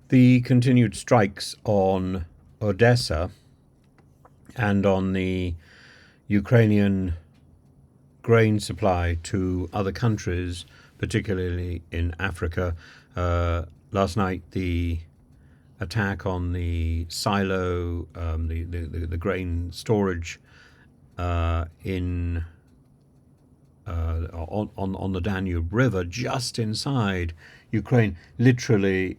The continued strikes on Odessa and on the Ukrainian grain supply to other countries, particularly in Africa. Last night, the attack on the silo, the grain storage in on the Danube River, just inside Ukraine, literally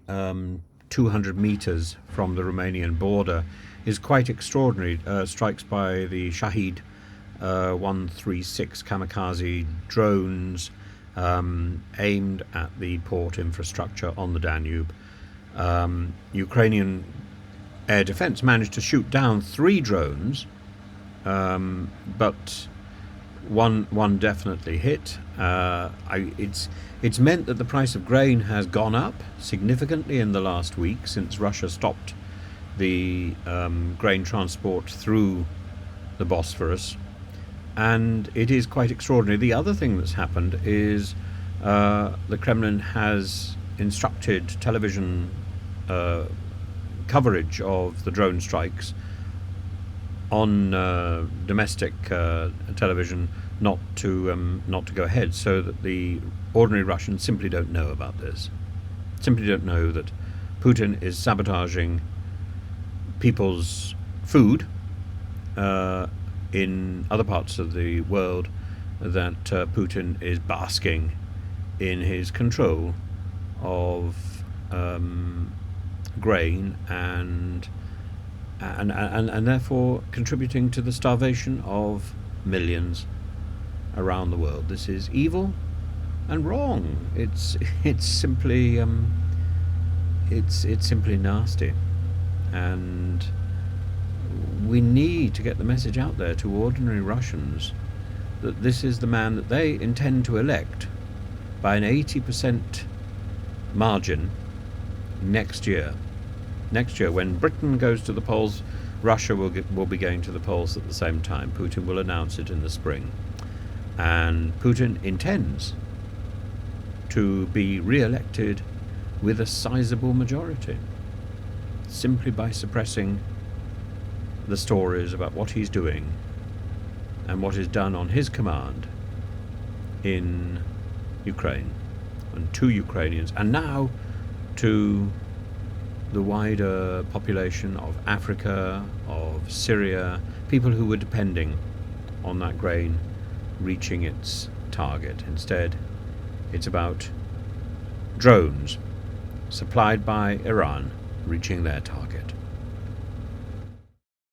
200 meters from the Romanian border, is quite extraordinary. Strikes by the Shahid 136 kamikaze drones aimed at the port infrastructure on the Danube. Ukrainian air defense managed to shoot down 3 drones, but one definitely hit. It's meant that the price of grain has gone up significantly in the last week since Russia stopped the grain transport through the Bosphorus, and it is quite extraordinary. The other thing that's happened is the Kremlin has instructed television coverage of the drone strikes on domestic television not to go ahead, so that the ordinary Russians simply don't know about this. Simply don't know that Putin is sabotaging people's food in other parts of the world, that Putin is basking in his control of grain and therefore contributing to the starvation of millions around the world. This is evil and wrong. It's simply it's simply nasty, and we need to get the message out there to ordinary Russians that this is the man that they intend to elect by an 80% margin next year. Next year, when Britain goes to the polls, Russia will be going to the polls at the same time. Putin will announce it in the spring. And Putin intends to be re-elected with a sizable majority, simply by suppressing the stories about what he's doing and what is done on his command in Ukraine, and to Ukrainians, and now to the wider population of Africa, of Syria, people who were depending on that grain reaching its target. Instead, it's about drones supplied by Iran reaching their target.